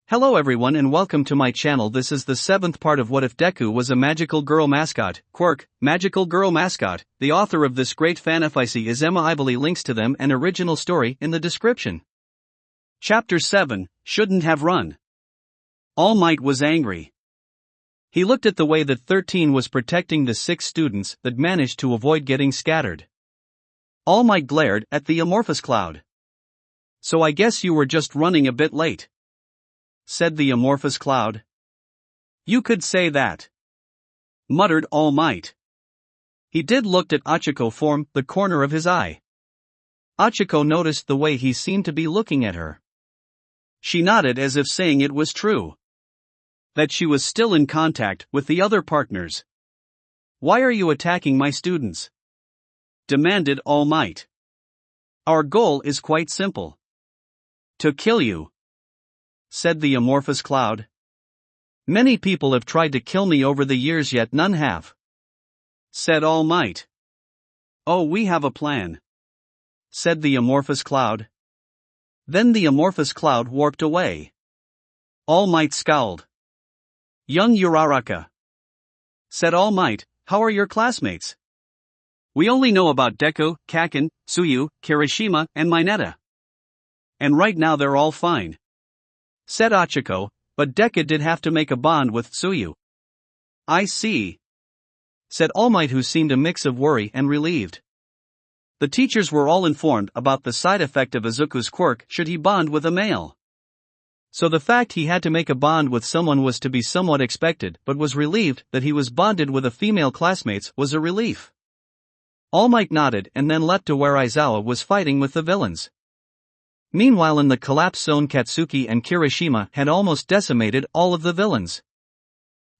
Hello everyone and welcome to my channel. This is the 7th part of What If Deku Was a Magical Girl Mascot, Quirk, Magical Girl Mascot. The author of this great fanfic is Emma Ively. Links to them and original story in the description. Chapter 7, Shouldn't Have Run. All Might was angry. He looked at the way that 13 was protecting the 6 students that managed to avoid getting scattered. All Might glared at the amorphous cloud. "So I guess you were just running a bit late," said the amorphous cloud. "You could say that," muttered All Might. He did look at Achiko from the corner of his eye. Achiko noticed the way he seemed to be looking at her. She nodded as if saying it was true, that she was still in contact with the other partners. "Why are you attacking my students?" demanded All Might. "Our goal is quite simple. To kill you," said the amorphous cloud. "Many people have tried to kill me over the years, yet none have," said All Might. "Oh, we have a plan," said the amorphous cloud. Then the amorphous cloud warped away. All Might scowled. "Young Uraraka," said All Might, "how are your classmates? We only know about Deku, Kaken, Tsuyu, Kirishima, and Mineta. And right now they're all fine," said Achiko, "but Deku did have to make a bond with Tsuyu." "I see," said All Might, who seemed a mix of worry and relieved. The teachers were all informed about the side effect of Izuku's quirk should he bond with a male. So the fact he had to make a bond with someone was to be somewhat expected, but was relieved that he was bonded with a female classmates was a relief. All Might nodded and then leapt to where Aizawa was fighting with the villains. Meanwhile, in the collapse zone, Katsuki and Kirishima had almost decimated all of the villains.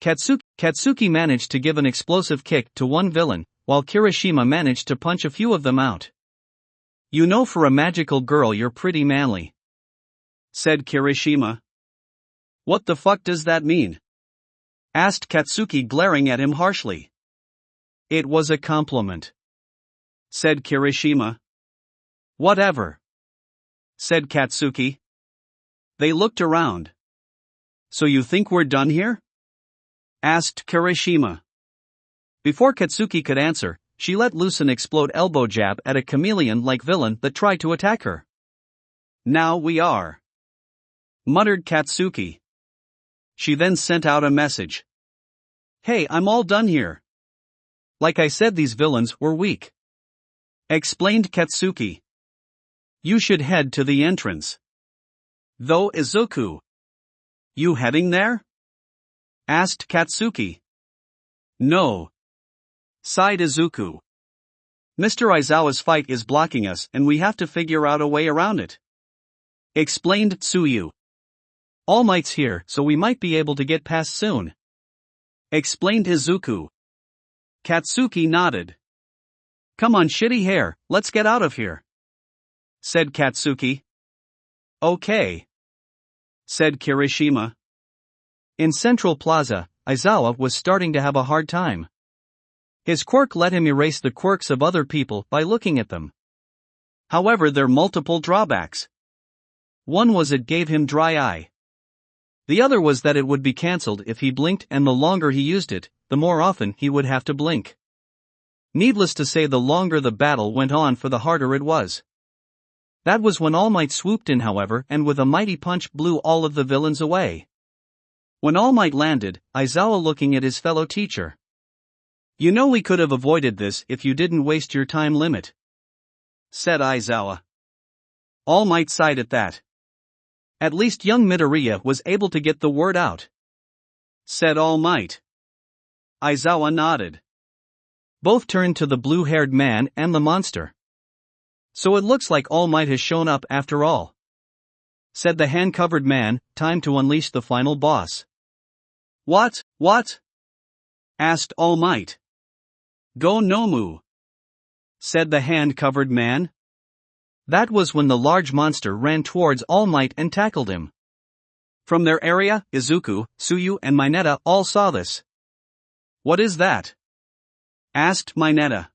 Katsuki managed to give an explosive kick to one villain, while Kirishima managed to punch a few of them out. "You know, for a magical girl you're pretty manly," said Kirishima. "What the fuck does that mean?" asked Katsuki, glaring at him harshly. "It was a compliment," said Kirishima. "Whatever," said Katsuki. They looked around. "So you think we're done here?" asked Kirishima. Before Katsuki could answer, she let loose an explode elbow jab at a chameleon-like villain that tried to attack her. "Now we are," muttered Katsuki. She then sent out a message. "Hey, I'm all done here. Like I said, these villains were weak," explained Katsuki. "You should head to the entrance." "Though, Izuku, you heading there?" asked Katsuki. "No," sighed Izuku. "Mr. Aizawa's fight is blocking us and we have to figure out a way around it," explained Tsuyu. "All Might's here, so we might be able to get past soon," explained Izuku. Katsuki nodded. "Come on, shitty hair, let's get out of here," said Katsuki. "Okay," said Kirishima. In Central Plaza, Aizawa was starting to have a hard time. His quirk let him erase the quirks of other people by looking at them. However, there were multiple drawbacks. One was it gave him dry eye. The other was that it would be cancelled if he blinked, and the longer he used it, the more often he would have to blink. Needless to say, the longer the battle went on, for the harder it was. That was when All Might swooped in, however, and with a mighty punch blew all of the villains away. When All Might landed, Aizawa looking at his fellow teacher. "You know, we could have avoided this if you didn't waste your time limit," said Aizawa. All Might sighed at that. "At least young Midoriya was able to get the word out," said All Might. Aizawa nodded. Both turned to the blue-haired man and the monster. "So it looks like All Might has shown up after all," said the hand-covered man. "Time to unleash the final boss." What? asked All Might. "Go Nomu," said the hand-covered man. That was when the large monster ran towards All Might and tackled him. From their area, Izuku, Tsuyu, and Mineta all saw this. "What is that?" asked Mineta.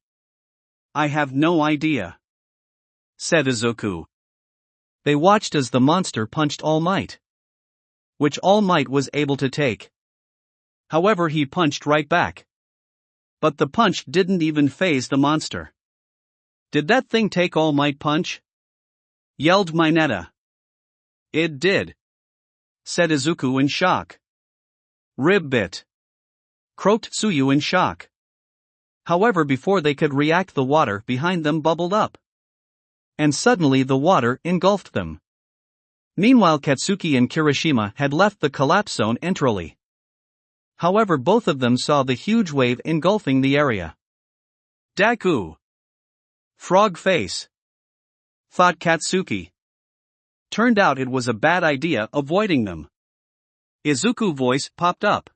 "I have no idea," said Izuku. They watched as the monster punched All Might. which All Might was able to take. However, he punched right back. But the punch didn't even faze the monster. "Did that thing take All Might punch?" yelled Mineta. "It did," said Izuku in shock. "Rib bit," croaked Tsuyu in shock. However, before they could react, the water behind them bubbled up. And suddenly the water engulfed them. Meanwhile, Katsuki and Kirishima had left the collapse zone entirely. However, both of them saw the huge wave engulfing the area. "Deku! Frog face!" thought Katsuki. Turned out it was a bad idea avoiding them. Izuku's voice popped up.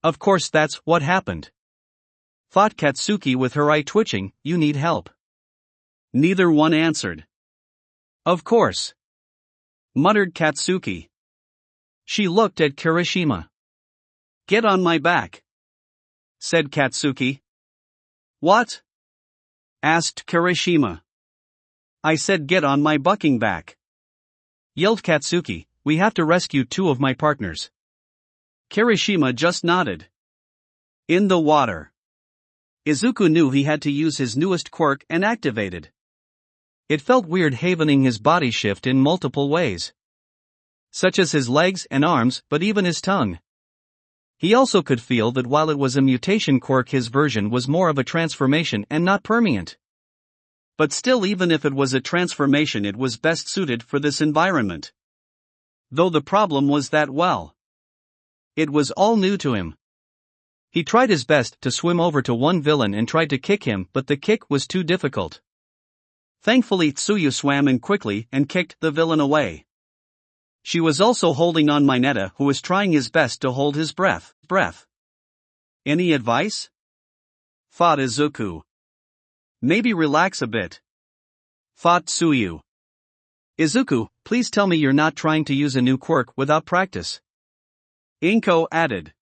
"Of course, that's what happened," thought Katsuki with her eye twitching. "You need help." Neither one answered. "Of course," muttered Katsuki. She looked at Kirishima. "Get on my back," said Katsuki. "What?" asked Kirishima. "I said get on my bucking back," yelled Katsuki. "We have to rescue two of my partners." Kirishima just nodded. In the water. Izuku knew he had to use his newest quirk and activated. It felt weird havening his body shift in multiple ways, such as his legs and arms, but even his tongue. He also could feel that while it was a mutation quirk, his version was more of a transformation and not permanent. But still, even if it was a transformation, it was best suited for this environment. Though the problem was that, well, it was all new to him. He tried his best to swim over to one villain and tried to kick him, but the kick was too difficult. Thankfully, Tsuyu swam in quickly and kicked the villain away. She was also holding on Mineta, who was trying his best to hold his breath. "Any advice?" thought Izuku. "Maybe relax a bit," thought Tsuyu. "Izuku, please tell me you're not trying to use a new quirk without practice," Inko added.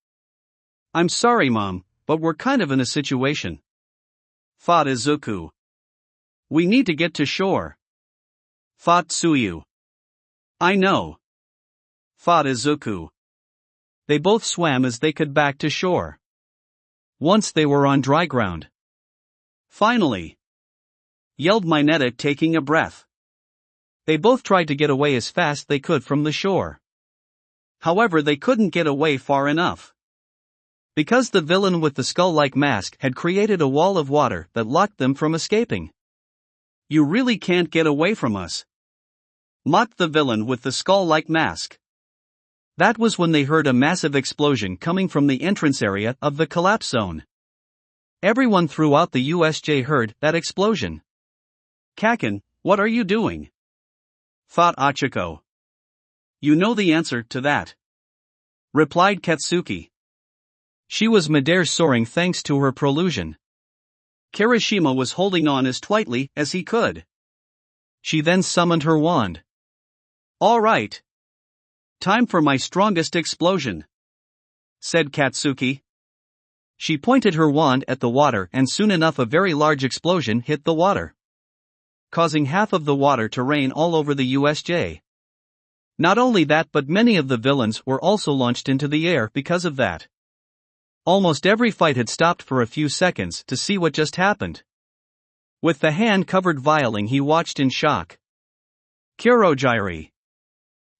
"I'm sorry, Mom, but we're kind of in a situation," thought Izuku. "We need to get to shore," thought Tsuyu. "I know," thought Izuku. They both swam as they could back to shore. Once they were on dry ground. "Finally!" yelled Mineta, taking a breath. They both tried to get away as fast they could from the shore. However, they couldn't get away far enough, because the villain with the skull-like mask had created a wall of water that locked them from escaping. "You really can't get away from us," mocked the villain with the skull-like mask. That was when they heard a massive explosion coming from the entrance area of the collapse zone. Everyone throughout the USJ heard that explosion. "Kaken, what are you doing?" thought Achiko. "You know the answer to that," replied Katsuki. She was midair soaring thanks to her prolusion. Kirishima was holding on as tightly as he could. She then summoned her wand. "All right. Time for my strongest explosion," said Katsuki. She pointed her wand at the water, and soon enough a very large explosion hit the water, causing half of the water to rain all over the USJ. Not only that, but many of the villains were also launched into the air because of that. Almost every fight had stopped for a few seconds to see what just happened. With the hand-covered violin, he watched in shock. "Kurogiri.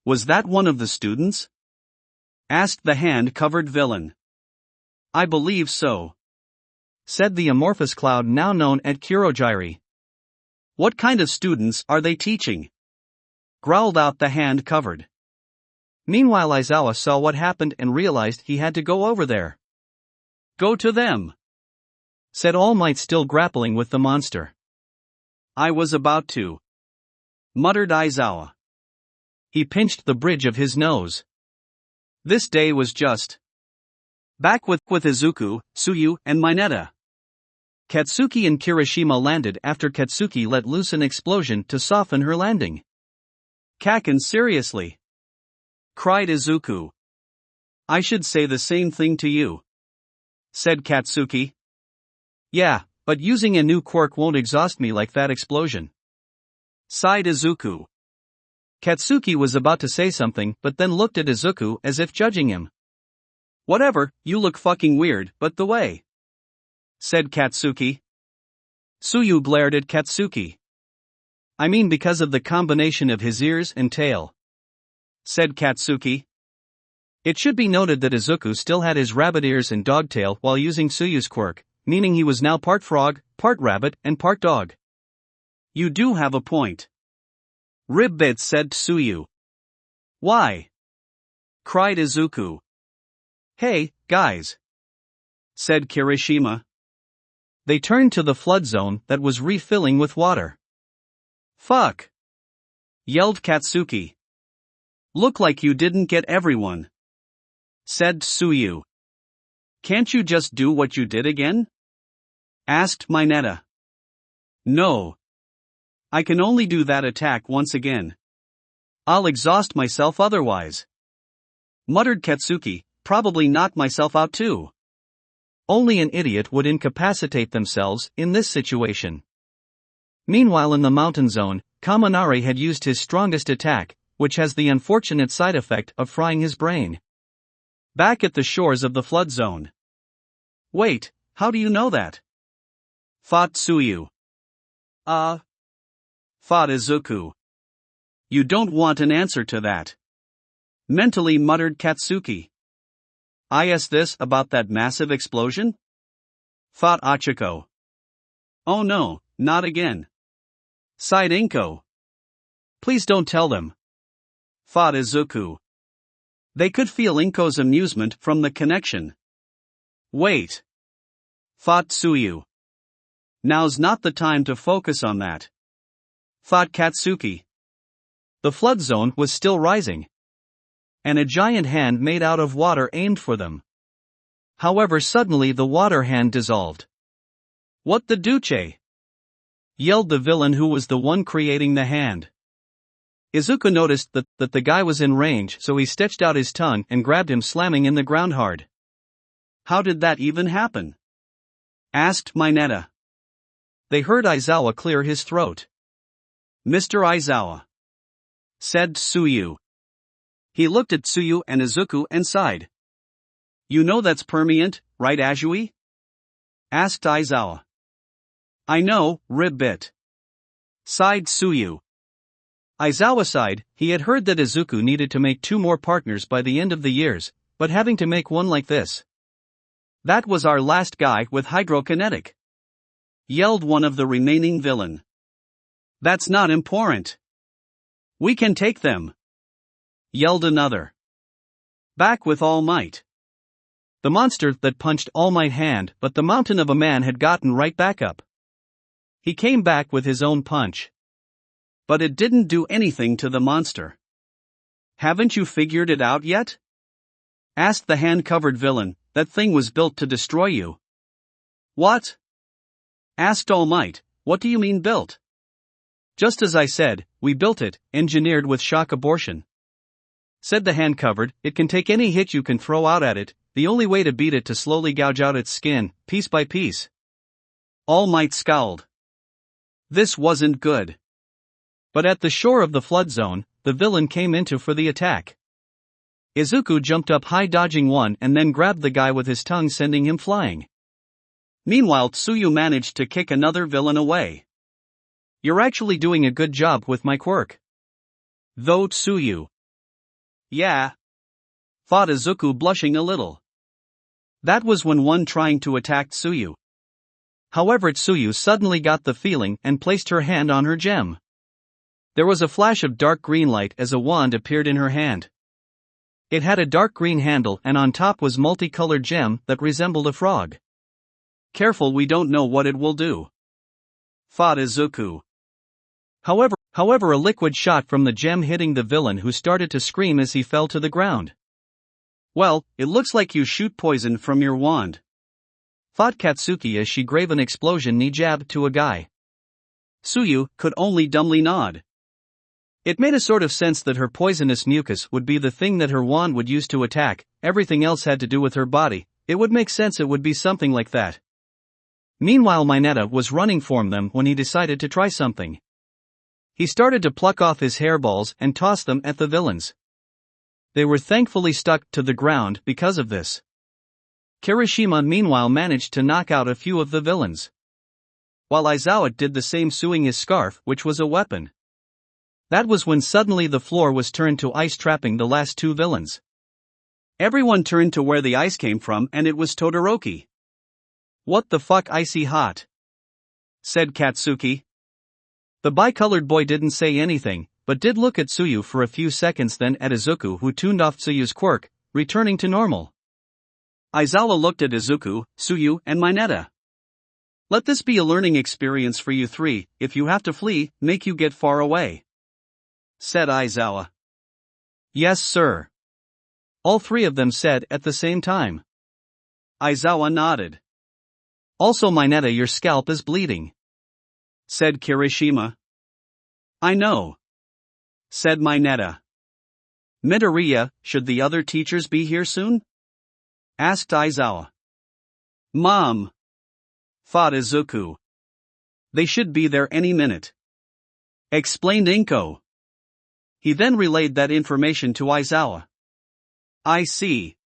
Was that one of the students?" asked the hand-covered villain. "I believe so," said the amorphous cloud now known as Kurogiri. "What kind of students are they teaching?" growled out the hand-covered. Meanwhile, Aizawa saw what happened and realized he had to go over there. "Go to them," said All Might, still grappling with the monster. "I was about to," muttered Aizawa. He pinched the bridge of his nose. This day was just back with Izuku, Tsuyu, and Mineta. Katsuki and Kirishima landed after Katsuki let loose an explosion to soften her landing. "Kaken, seriously?" cried Izuku. "I should say the same thing to you," said Katsuki. "Yeah, but using a new quirk won't exhaust me like that explosion," sighed Izuku. Katsuki was about to say something but then looked at Izuku as if judging him. Whatever, you look fucking weird, but the way, said Katsuki. Tsuyu glared at Katsuki. I mean because of the combination of his ears and tail, said Katsuki. It should be noted that Izuku still had his rabbit ears and dog tail while using Tsuyu's quirk, meaning he was now part frog, part rabbit, and part dog. You do have a point, Ribbit said Tsuyu. Why? Cried Izuku. Hey, guys, said Kirishima. They turned to the flood zone that was refilling with water. Fuck! Yelled Katsuki. Look like you didn't get everyone, said Tsuyu. Can't you just do what you did again? Asked Mineta. No. I can only do that attack once again. I'll exhaust myself otherwise, muttered Katsuki, probably knock myself out too. Only an idiot would incapacitate themselves in this situation. Meanwhile in the mountain zone, Kaminari had used his strongest attack, which has the unfortunate side effect of frying his brain. Back at the shores of the flood zone. Wait, how do you know that? Fought Tsuyu. Fought Izuku. You don't want an answer to that, mentally muttered Katsuki. I asked this about that massive explosion? Thought Achiko. Oh no, not again, sighed Inko. Please don't tell them, thought Izuku. They could feel Inko's amusement from the connection. Wait, thought Tsuyu. Now's not the time to focus on that, thought Katsuki. The flood zone was still rising, and a giant hand made out of water aimed for them. However, suddenly the water hand dissolved. What the duce? Yelled the villain who was the one creating the hand. Izuku noticed that the guy was in range, so he stretched out his tongue and grabbed him, slamming in the ground hard. How did that even happen? Asked Mineta. They heard Aizawa clear his throat. Mr. Aizawa, said Tsuyu. He looked at Tsuyu and Izuku and sighed. You know that's permanent, right Azui? Asked Aizawa. I know, Ribbit, sighed Tsuyu. Aizawa sighed. He had heard that Izuku needed to make 2 more partners by the end of the years, but having to make one like this. That was our last guy with hydrokinetic, yelled one of the remaining villain. That's not important. We can take them, yelled another. Back with All Might. The monster that punched All Might hand, but the mountain of a man had gotten right back up. He came back with his own punch. But it didn't do anything to the monster. Haven't you figured it out yet? Asked the hand-covered villain. That thing was built to destroy you. What? Asked All Might. What do you mean built? Just as I said, we built it, engineered with shock abortion. Said the hand-covered. It can take any hit you can throw out at it, the only way to beat it to slowly gouge out its skin, piece by piece. All Might scowled. This wasn't good. But at the shore of the flood zone, the villain came into for the attack. Izuku jumped up high, dodging one, and then grabbed the guy with his tongue, sending him flying. Meanwhile, Tsuyu managed to kick another villain away. You're actually doing a good job with my quirk, though, Tsuyu. Yeah, thought Izuku, blushing a little. That was when one trying to attack Tsuyu. However, Tsuyu suddenly got the feeling and placed her hand on her gem. There was a flash of dark green light as a wand appeared in her hand. It had a dark green handle and on top was multicolored gem that resembled a frog. Careful, we don't know what it will do, thought Izuku. However, a liquid shot from the gem hitting the villain, who started to scream as he fell to the ground. Well, it looks like you shoot poison from your wand, thought Katsuki as she gave an explosion knee jab to a guy. Tsuyu could only dumbly nod. It made a sort of sense that her poisonous mucus would be the thing that her wand would use to attack. Everything else had to do with her body. It would make sense it would be something like that. Meanwhile, Mineta was running from them when he decided to try something. He started to pluck off his hairballs and toss them at the villains. They were thankfully stuck to the ground because of this. Kirishima meanwhile managed to knock out a few of the villains, while Aizawa did the same, suing his scarf, which was a weapon. That was when suddenly the floor was turned to ice, trapping the last two villains. Everyone turned to where the ice came from, and it was Todoroki. "What the fuck, icy hot?" said Katsuki. The bicolored boy didn't say anything, but did look at Tsuyu for a few seconds, then at Izuku, who tuned off Tsuyu's quirk, returning to normal. Aizawa looked at Izuku, Tsuyu, and Mineta. "Let this be a learning experience for you three. If you have to flee, make you get far away," said Aizawa. "Yes, sir," all three of them said at the same time. Aizawa nodded. "Also, Mineta, your scalp is bleeding," said Kirishima. "I know," said Mineta. "Midoriya, should the other teachers be here soon?" asked Aizawa. "Mom," thought Izuku. "They should be there any minute," explained Inko. He then relayed that information to Aizawa. "I see,"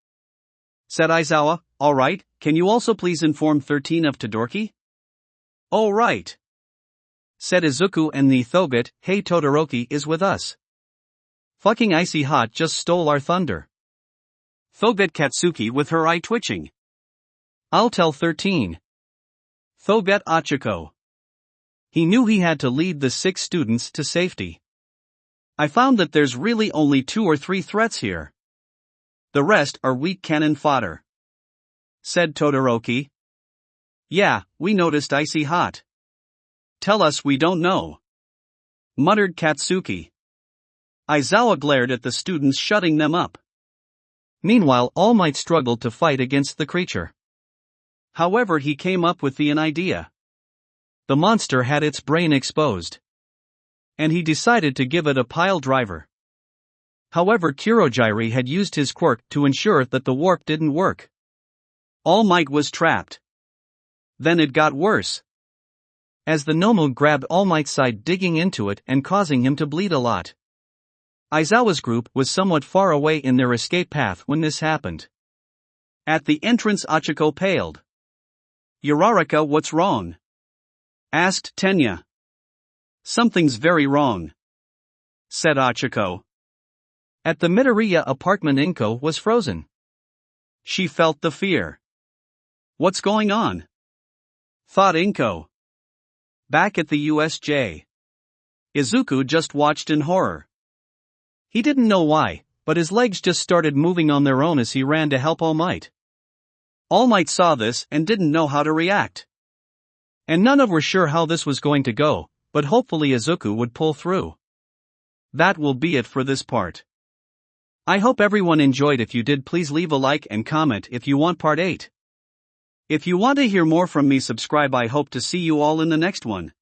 said Aizawa. "All right, can you also please inform 13 of Todoroki?" "All right," said Izuku, and the Thogot, "Hey, Todoroki is with us. Fucking icy hot just stole our thunder." Thogot Katsuki with her eye twitching. "I'll tell 13. Thogot Achiko. He knew he had to lead the 6 students to safety. "I found that there's really only 2 or 3 threats here. The rest are weak cannon fodder," said Todoroki. "Yeah, we noticed icy hot." "Tell us we don't know," muttered Katsuki. Aizawa glared at the students, shutting them up. Meanwhile, All Might struggled to fight against the creature. However, he came up with an idea. The monster had its brain exposed, and he decided to give it a pile driver. However, Kurogiri had used his quirk to ensure that the warp didn't work. All Might was trapped. Then it got worse, as the Nomu grabbed All Might's side, digging into it and causing him to bleed a lot. Aizawa's group was somewhat far away in their escape path when this happened. At the entrance, Achiko paled. "Uraraka, what's wrong?" asked Tenya. "Something's very wrong," said Achiko. At the Midoriya apartment, Inko was frozen. She felt the fear. "What's going on?" thought Inko. Back at the USJ, Izuku just watched in horror. He didn't know why, but his legs just started moving on their own as he ran to help All Might. All Might saw this and didn't know how to react. And none of were sure how this was going to go, but hopefully Izuku would pull through. That will be it for this part. I hope everyone enjoyed. If you did, please leave a like and comment if you want part 8. If you want to hear more from me, subscribe. I hope to see you all in the next one.